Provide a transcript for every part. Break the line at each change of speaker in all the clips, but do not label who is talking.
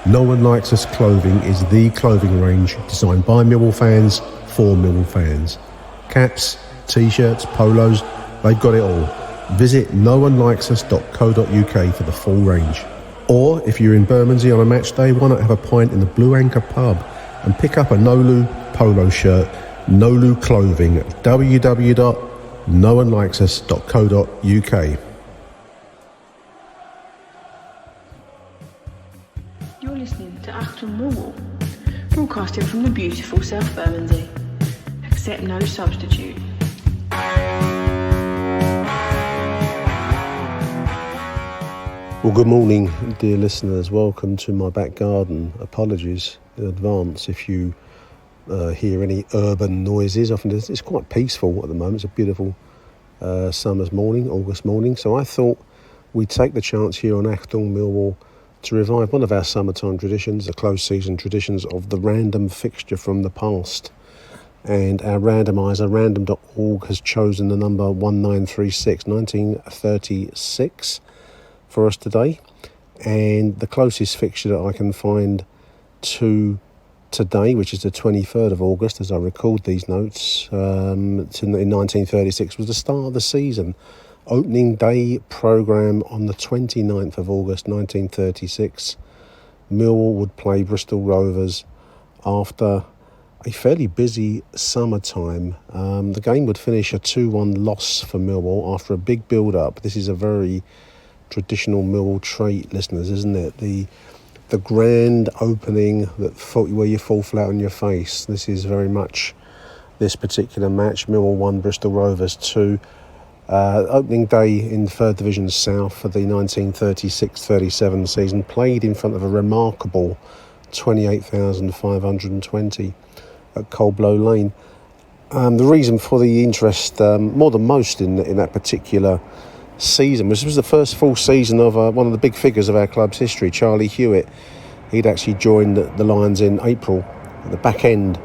No One Likes Us Clothing is the clothing range designed by Millwall fans for Millwall fans. Caps, t-shirts, polos, they've got it all. Visit noonelikes.us.co.uk for the full range. Or if you're in Bermondsey on a match day, why not have a pint in the Blue Anchor pub and pick up a Nolu polo shirt, Nolu clothing at www.noonelikes.us.co.uk.
You're listening to Achtung Millwall, broadcasting from the beautiful South Bermondsey. Accept no substitute.
Well, good morning, dear listeners. Welcome to my back garden. Apologies in advance if you hear any urban noises. Often it's quite peaceful at the moment. It's a beautiful summer's morning, August morning. So I thought we'd take the chance here on Achtung Millwall to revive one of our summertime traditions, the close season traditions of the random fixture from the past. And our randomiser, random.org, has chosen the number 1936 for us today. And the closest fixture that I can find to today, which is the 23rd of August, as I record these notes, in 1936, was the start of the season. Opening day programme on the 29th of August 1936. Millwall would play Bristol Rovers after a fairly busy summertime. The game would finish a 2-1 loss for Millwall after a big build-up. This is a very traditional Millwall trait, listeners, isn't it? The grand opening where you fall flat on your face. This is very much this particular match. Millwall 1, Bristol Rovers 2. Opening day in 3rd Division South for the 1936-37 season, played in front of a remarkable 28,520 at Coldblow Lane. The reason for the interest, more than most in that particular season, this was the first full season of one of the big figures of our club's history, Charlie Hewitt. He'd actually joined the Lions in April, at the back end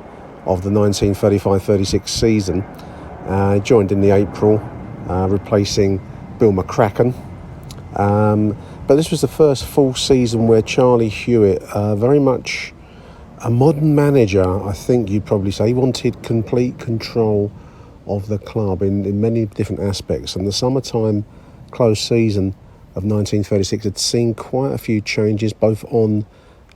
of the 1935-36 season. Joined in the April, replacing Bill McCracken. But this was the first full season where Charlie Hewitt, very much a modern manager, I think you'd probably say, he wanted complete control of the club in many different aspects. And the summertime close season of 1936 had seen quite a few changes both on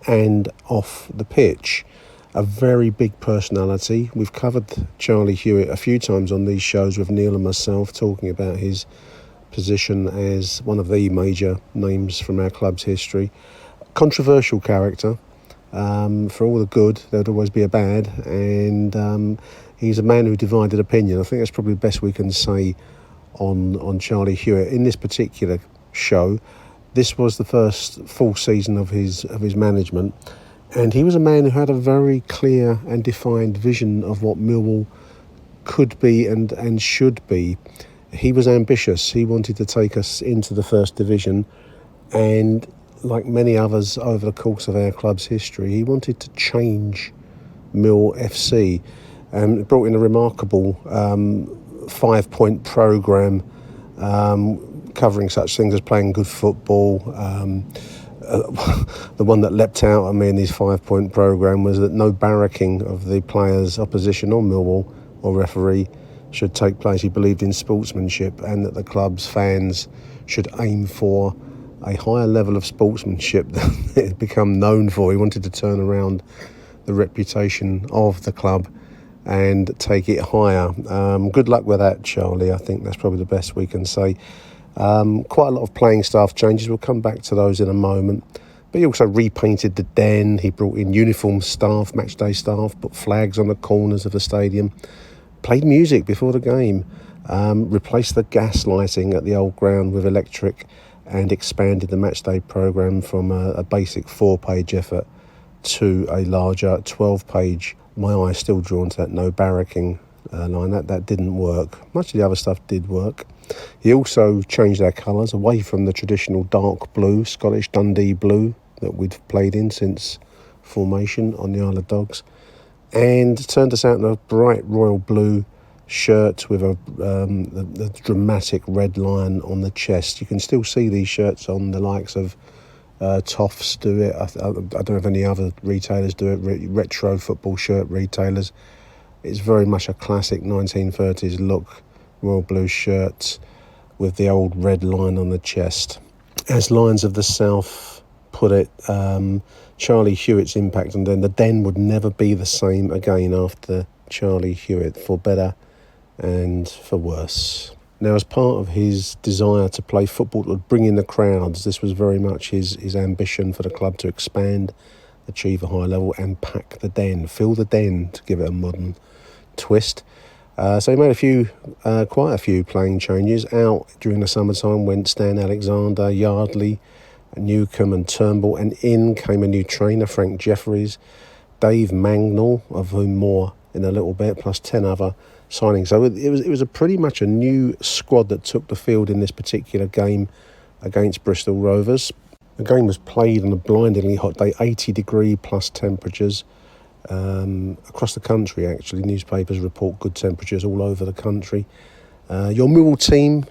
and off the pitch. A very big personality. We've covered Charlie Hewitt a few times on these shows with Neil and myself, talking about his position as one of the major names from our club's history. Controversial character. For all the good, there'd always be a bad, and he's a man who divided opinion. I think that's probably the best we can say on Charlie Hewitt. In this particular show, this was the first full season of his management, and he was a man who had a very clear and defined vision of what Millwall could be and should be. He was ambitious. He wanted to take us into the First Division, and like many others over the course of our club's history, he wanted to change Mill FC, and brought in a remarkable 5-point programme covering such things as playing good football. The one that leapt out at me in his 5-point programme was that no barracking of the players, opposition or Millwall or referee, should take place. He believed in sportsmanship, and that the club's fans should aim for a higher level of sportsmanship than it had become known for. He wanted to turn around the reputation of the club and take it higher. Good luck with that, Charlie. I think that's probably the best we can say. Quite a lot of playing staff changes. We'll come back to those in a moment. But he also repainted the den. He brought in uniform staff, matchday staff, put flags on the corners of the stadium, played music before the game, replaced the gas lighting at the old ground with electric, and expanded the matchday programme from a basic 4-page effort to a larger 12-page. My eye is still drawn to that no barracking line. That didn't work. Much of the other stuff did work. He also changed our colours away from the traditional dark blue, Scottish Dundee blue that we'd played in since formation on the Isle of Dogs, and turned us out in a bright royal blue shirt with the dramatic red line on the chest. You can still see these shirts on the likes of Toffs do it. I don't know if any other retailers do it. Retro football shirt retailers. It's very much a classic 1930s look. Royal blue shirts with the old red line on the chest. As Lions of the South put it, Charlie Hewitt's impact on Den. The Den would never be the same again after Charlie Hewitt, for better and for worse. Now, as part of his desire to play football that would bring in the crowds, this was very much his ambition for the club to expand, achieve a high level and pack the Den, fill the Den, to give it a modern twist. So he made quite a few playing changes. Out during the summertime went Stan Alexander, Yardley, Newcombe and Turnbull, and in came a new trainer, Frank Jeffries, Dave Mangnall, of whom more in a little bit, plus 10 other signings. So it was a pretty much a new squad that took the field in this particular game against Bristol Rovers. The game was played on a blindingly hot day, 80-degree plus temperatures. Across the country, actually, newspapers report good temperatures all over the country. Your Millwall team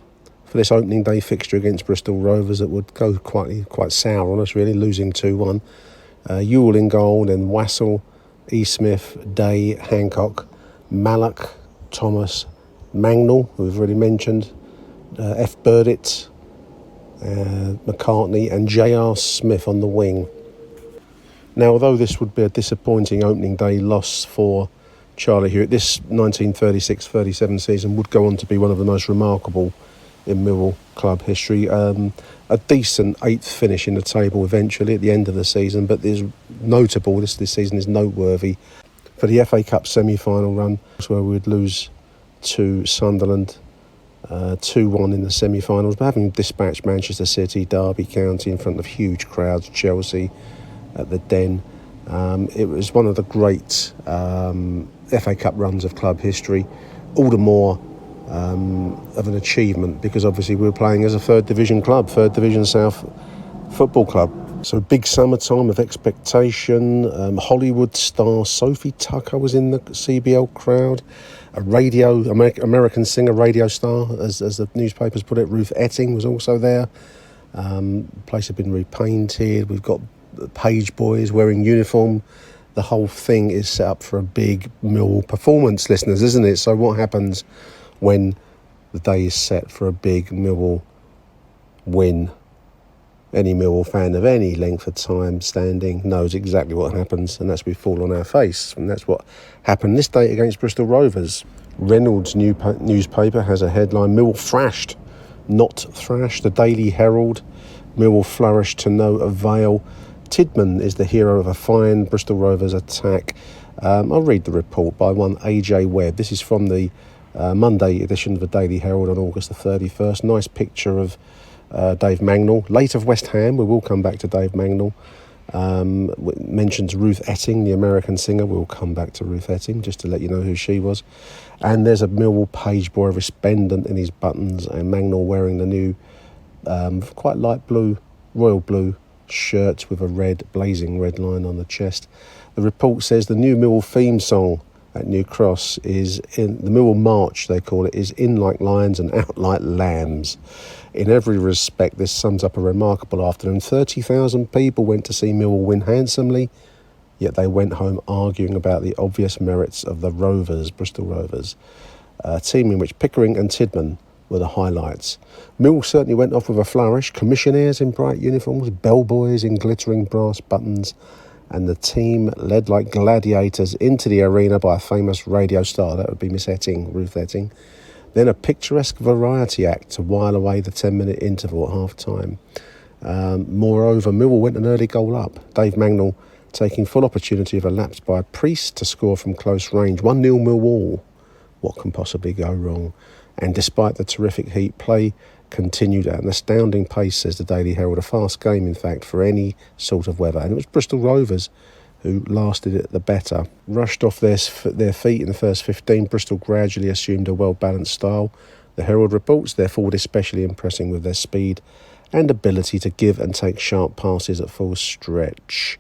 for this opening day fixture against Bristol Rovers, that would go quite sour on us, really, losing 2-1. Ewell in goal, then Wassell, E. Smith, Day, Hancock, Mallock, Thomas, Mangnall, who we've already mentioned, F. Burdett, McCartney, and J.R. Smith on the wing. Now, although this would be a disappointing opening day loss for Charlie Hewitt, this 1936-37 season would go on to be one of the most remarkable in Millwall club history. A decent 8th finish in the table eventually at the end of the season, but there's notable, this season is noteworthy for the FA Cup semi-final run, where we would lose to Sunderland 2-1 in the semi-finals, but having dispatched Manchester City, Derby County in front of huge crowds, Chelsea at the Den. It was one of the great FA Cup runs of club history, all the more of an achievement because obviously we were playing as a third division South football club. So big summertime of expectation. Hollywood star Sophie Tucker was in the CBL crowd. A American singer, radio star, as the newspapers put it, Ruth Etting was also there. The place had been repainted. We've got page boys wearing uniform. The whole thing is set up for a big Millwall performance, listeners, isn't it? So what happens when the day is set for a big Millwall win? Any Millwall fan of any length of time standing knows exactly what happens, and that's we fall on our face. And that's what happened this day against Bristol Rovers. Reynolds' newspaper has a headline, Millwall thrashed, not thrashed. The Daily Herald, Millwall flourished to no avail. Tidman is the hero of a fine Bristol Rovers attack. I'll read the report by one AJ Webb. This is from the Monday edition of the Daily Herald on August the 31st. Nice picture of Dave Mangnall, late of West Ham. We will come back to Dave Mangnall. Mentions Ruth Etting, the American singer. We'll come back to Ruth Etting just to let you know who she was. And there's a Millwall page boy resplendent in his buttons, and Mangnall wearing the new quite light blue, royal blue shirt with a blazing red line on the chest. The report says the new Millwall theme song at New Cross is in the Millwall March, they call it, is in like lions and out like lambs. In every respect, this sums up a remarkable afternoon. 30,000 people went to see Millwall win handsomely, yet they went home arguing about the obvious merits of the Rovers, Bristol Rovers, a team in which Pickering and Tidman were the highlights. Millwall certainly went off with a flourish. Commissionaires in bright uniforms, bellboys in glittering brass buttons, and the team led like gladiators into the arena by a famous radio star. That would be Miss Etting, Ruth Etting. Then a picturesque variety act to while away the 10-minute interval at half-time. Moreover, Millwall went an early goal up. Dave Mangnall taking full opportunity of a lapse by a Priest to score from close range. 1-0 Millwall. What can possibly go wrong? And despite the terrific heat, play continued at an astounding pace, says the Daily Herald. A fast game, in fact, for any sort of weather. And it was Bristol Rovers who lasted it the better. Rushed off their feet in the first 15, Bristol gradually assumed a well-balanced style. The Herald reports their forward especially impressing with their speed and ability to give and take sharp passes at full stretch.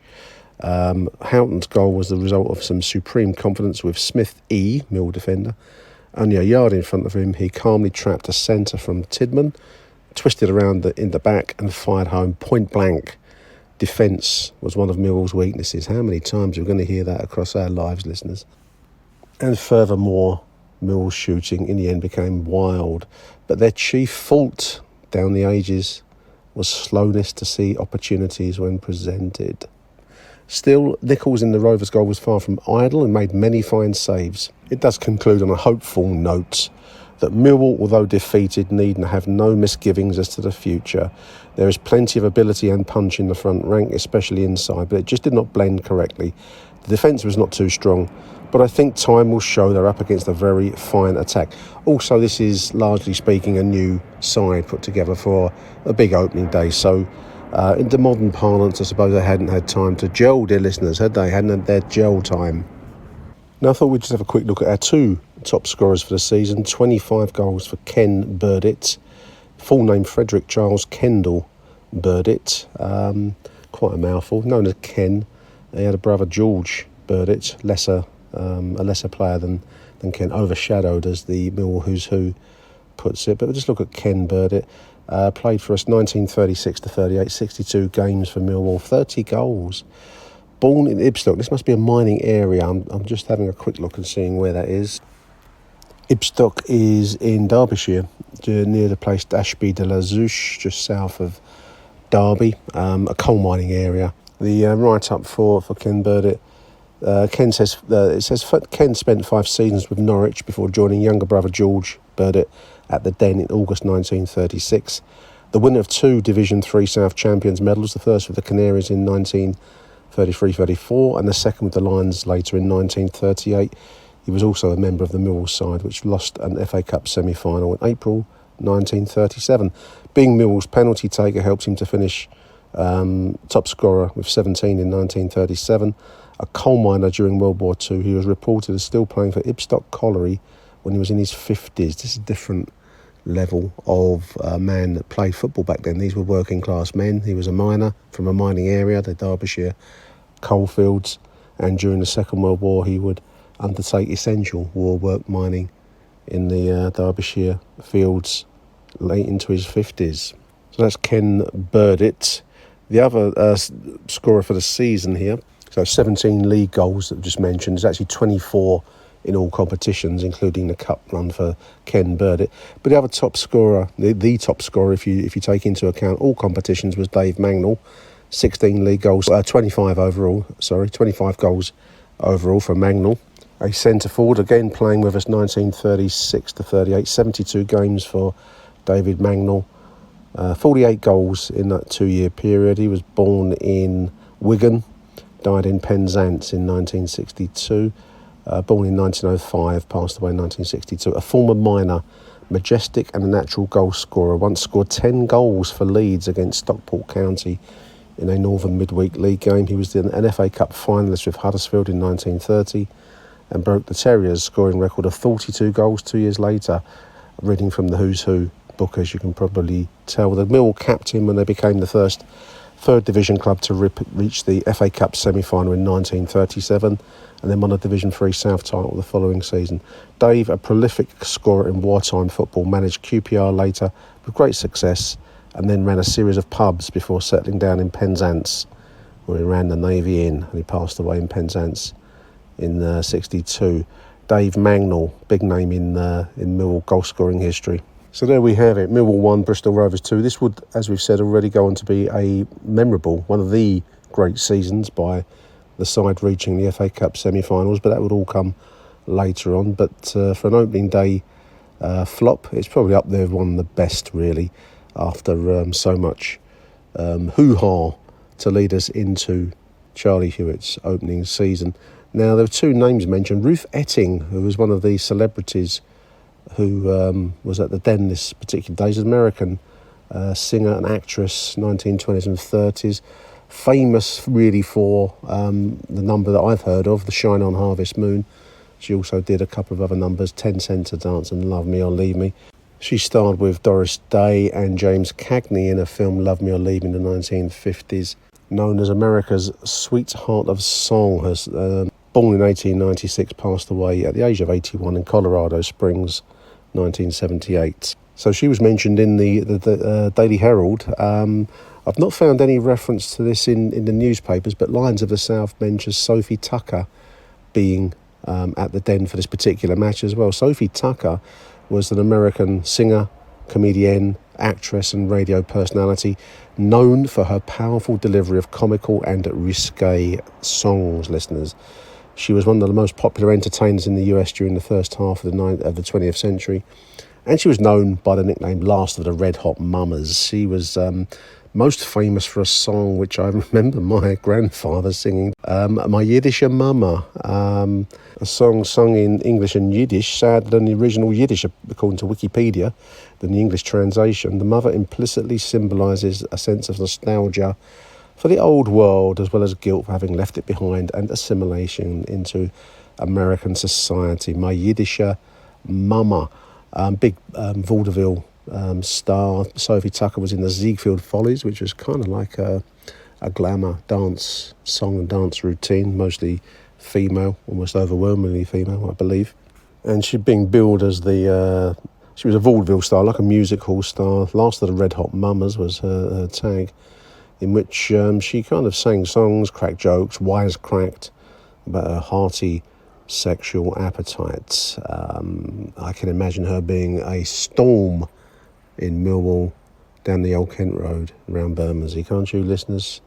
Houghton's goal was the result of some supreme confidence with Smith E, Mill defender. Only a yard in front of him, he calmly trapped a centre from Tidman, twisted around in the back and fired home point blank defence was one of Millwall's weaknesses. How many times are we going to hear that across our lives, listeners? And furthermore, Millwall's shooting in the end became wild. But their chief fault down the ages was slowness to see opportunities when presented. Still, Nichols in the Rovers goal was far from idle and made many fine saves. It does conclude on a hopeful note that Millwall, although defeated, need have no misgivings as to the future. There is plenty of ability and punch in the front rank, especially inside, but it just did not blend correctly. The defence was not too strong, but I think time will show they're up against a very fine attack. Also, this is, largely speaking, a new side put together for a big opening day, so in the modern parlance, I suppose they hadn't had time to gel, dear listeners, had they? Hadn't had their gel time. Now I thought we'd just have a quick look at our two top scorers for the season. 25 goals for Ken Burdett. Full name Frederick Charles Kendall Burdett. Quite a mouthful. Known as Ken. He had a brother George Burdett, a lesser player than Ken, overshadowed as the Millwall Who's Who puts it. But we'll just look at Ken Burdett. Played for us 1936 to 38, 62 games for Millwall, 30 goals. Born in Ibstock. This must be a mining area. I'm just having a quick look and seeing where that is. Ibstock is in Derbyshire, near the place Ashby de la Zouche, just south of Derby, a coal mining area. The write-up for Ken Burdett. Ken says Ken spent 5 seasons with Norwich before joining younger brother George Burdett at the Den in August 1936. The winner of 2 Division 3 South Champions medals, the first with the Canaries in 1933-34 and the second with the Lions later in 1938. He was also a member of the Millwall side, which lost an FA Cup semi-final in April 1937. Being Millwall's penalty taker helped him to finish top scorer with 17 in 1937. A coal miner during World War II, he was reported as still playing for Ibstock Colliery when he was in his 50s. This is a different level of man that played football back then. These were working class men. He was a miner from a mining area, the Derbyshire coalfields, and during the Second World War he would undertake essential war work mining in the Derbyshire fields late into his 50s. So that's Ken Burdett. The other scorer for the season here, so 17 league goals that I've just mentioned, is actually 24 in all competitions, including the cup run for Ken Burdett. But the other top scorer, the top scorer, if you take into account all competitions, was Dave Magnall. 16 league goals, 25 goals overall for Magnall. A centre forward, again playing with us 1936 to 38, 72 games for David Magnall. 48 goals in that 2-year period. He was born in Wigan, died in Penzance in 1962. Born in 1905, passed away in 1962. A former miner, majestic and a natural goal scorer. Once scored 10 goals for Leeds against Stockport County in a Northern Midweek League game. He was an FA Cup finalist with Huddersfield in 1930 and broke the Terriers' scoring record of 42 goals 2 years later. Reading from the Who's Who book, as you can probably tell. The Millwall capped him when they became the first third division club to reach the FA Cup semi-final in 1937 and then won a Division 3 South title the following season. Dave, a prolific scorer in wartime football, managed QPR later with great success and then ran a series of pubs before settling down in Penzance, where he ran the Navy Inn, and he passed away in Penzance in 62. Dave Magnall, big name in Millwall goal-scoring history. So there we have it, Millwall 1, Bristol Rovers 2. This would, as we've said already, go on to be a memorable, one of the great seasons by the side reaching the FA Cup semi-finals, but that would all come later on. But for an opening day flop, it's probably up there with one of the best, really, after so much hoo-ha to lead us into Charlie Hewitt's opening season. Now, there were 2 names mentioned. Ruth Etting, who was one of the celebrities who was at the Den this particular day. She's an American singer and actress, 1920s and 30s. Famous, really, for the number that I've heard of, the Shine on Harvest Moon. She also did a couple of other numbers, 10 Cents to Dance and Love Me or Leave Me. She starred with Doris Day and James Cagney in a film Love Me or Leave Me in the 1950s, known as America's Sweetheart of Song. Has born in 1896, passed away at the age of 81 in Colorado Springs, 1978. So she was mentioned in the Daily Herald. I've not found any reference to this in the newspapers, but Lions of the South mentions Sophie Tucker being at the Den for this particular match as well. Sophie Tucker was an American singer, comedian, actress and radio personality known for her powerful delivery of comical and risque songs, listeners. She was one of the most popular entertainers in the US during the first half of the 20th century, and she was known by the nickname Last of the Red Hot Mamas. She was most famous for a song which I remember my grandfather singing, My Yiddische Mama, a song sung in English and Yiddish, sadder than the original Yiddish, according to Wikipedia, than the English translation. The mother implicitly symbolises a sense of nostalgia for the old world, as well as guilt for having left it behind and assimilation into American society. My Yiddische Mama. Big vaudeville star. Sophie Tucker was in the Ziegfeld Follies, which was kind of like a glamour dance, song and dance routine, mostly female, almost overwhelmingly female, I believe. And she'd been billed as she was a vaudeville star, like a music hall star. Last of the Red Hot Mamas was her tag, in which she kind of sang songs, cracked jokes, wisecracked about her hearty sexual appetite. I can imagine her being a storm in Millwall, down the Old Kent Road, around Bermondsey, can't you, listeners?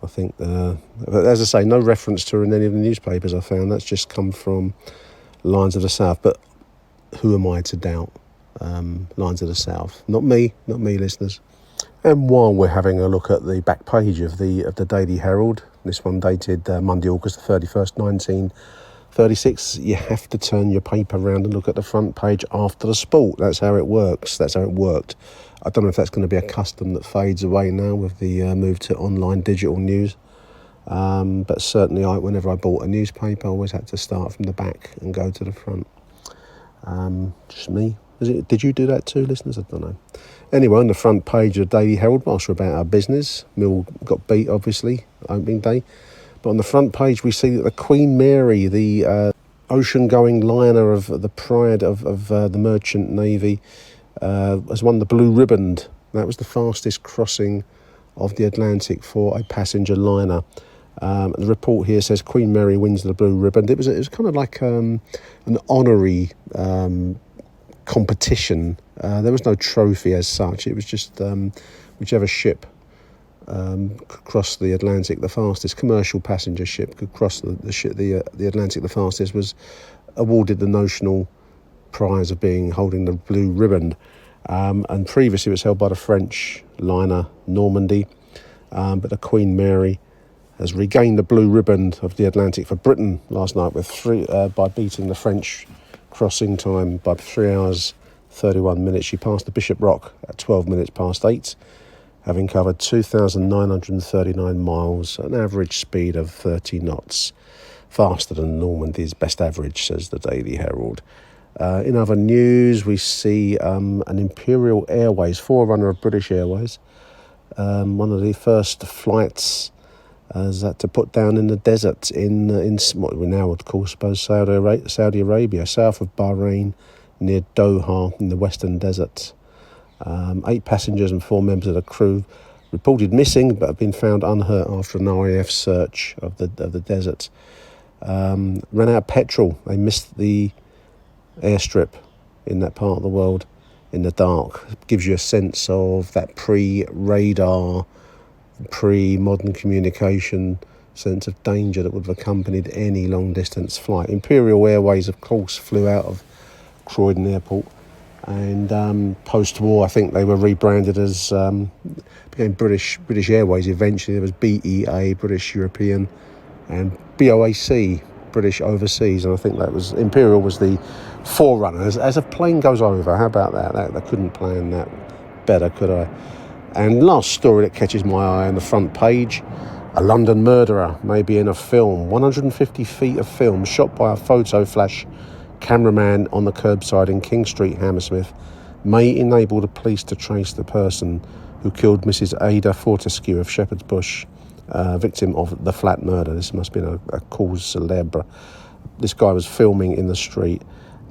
I think, as I say, no reference to her in any of the newspapers I found. That's just come from Lions of the South. But who am I to doubt Lions of the South? Not me, listeners. And while we're having a look at the back page of the Daily Herald, this one dated Monday, August the 31st, 1936, you have to turn your paper around and look at the front page after the sport. That's how it works. That's how it worked. I don't know if that's going to be a custom that fades away now with the move to online digital news. But certainly, whenever I bought a newspaper, I always had to start from the back and go to the front. Just me. Did you do that too, listeners? I don't know. Anyway, on the front page of the Daily Herald, whilst we're about our business, Mill got beat, obviously, opening day. But on the front page, we see that the Queen Mary, the ocean-going liner of the pride of the merchant navy, has won the Blue Riband. That was the fastest crossing of the Atlantic for a passenger liner. The report here says Queen Mary wins the Blue Riband. It was kind of like an honorary competition. There was no trophy as such. It was just whichever ship could cross the Atlantic the fastest, commercial passenger ship could cross the Atlantic the fastest, was awarded the notional prize of holding the Blue Riband. And previously it was held by the French liner Normandy, but the Queen Mary has regained the Blue Riband of the Atlantic for Britain last night by beating the French crossing time by 3 hours 31 minutes. She passed the Bishop Rock at 12 minutes past 8, having covered 2,939 miles at an average speed of 30 knots, faster than Normandy's best average, says the Daily Herald. In other news, we see an Imperial Airways, forerunner of British Airways, one of the first flights as that to put down in the desert in what we now would call, I suppose, Saudi Arabia, south of Bahrain, near Doha in the Western Desert. 8 passengers and 4 members of the crew reported missing, but have been found unhurt after an RAF search of the desert. Ran out of petrol. They missed the airstrip in that part of the world in the dark. It gives you a sense of that pre-radar, pre-modern communication sense of danger that would have accompanied any long-distance flight. Imperial Airways, of course, flew out of Croydon Airport, and post-war, I think they were rebranded as became British Airways. Eventually, there was BEA, British European, and BOAC, British Overseas, and I think that was Imperial was the forerunner. As a plane goes over, how about that? I couldn't plan that better, could I? And last story that catches my eye on the front page: a London murderer may be in a film. 150 feet of film shot by a photo flash cameraman on the curbside in King Street, Hammersmith, may enable the police to trace the person who killed Mrs. Ada Fortescue of Shepherd's Bush, victim of the flat murder. This must have been a cause célèbre. This guy was filming in the street,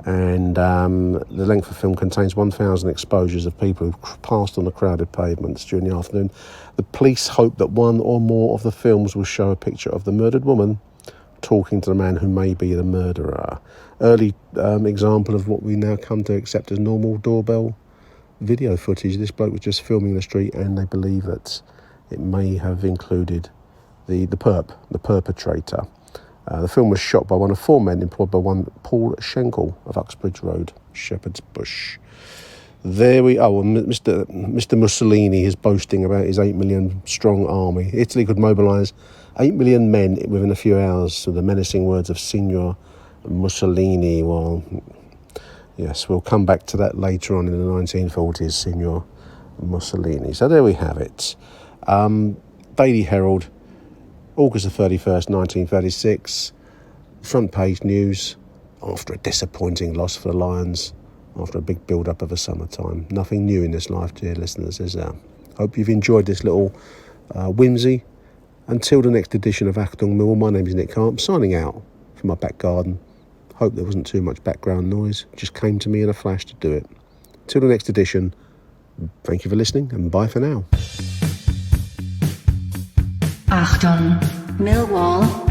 And the length of film contains 1,000 exposures of people who passed on the crowded pavements during the afternoon. The police hope that one or more of the films will show a picture of the murdered woman talking to the man who may be the murderer. Early example of what we now come to accept as normal doorbell video footage. This bloke was just filming the street, and they believe that it may have included the perpetrator. The film was shot by one of 4 men employed by one Paul Schenkel of Uxbridge Road, Shepherd's Bush. There we are. Mr. Mussolini is boasting about his 8 million strong army. Italy could mobilise 8 million men within a few hours, with the menacing words of Signor Mussolini. Well, yes, we'll come back to that later on in the 1940s, Signor Mussolini. So there we have it. Daily Herald, August the 31st, 1936. Front page news after a disappointing loss for the Lions, after a big build-up of a summertime. Nothing new in this life, dear listeners, is there? Hope you've enjoyed this little whimsy. Until the next edition of Achtung Millwall, my name is Nick Carp, signing out from my back garden. Hope there wasn't too much background noise. It just came to me in a flash to do it. Till the next edition, thank you for listening, and bye for now.
Achtung, Millwall.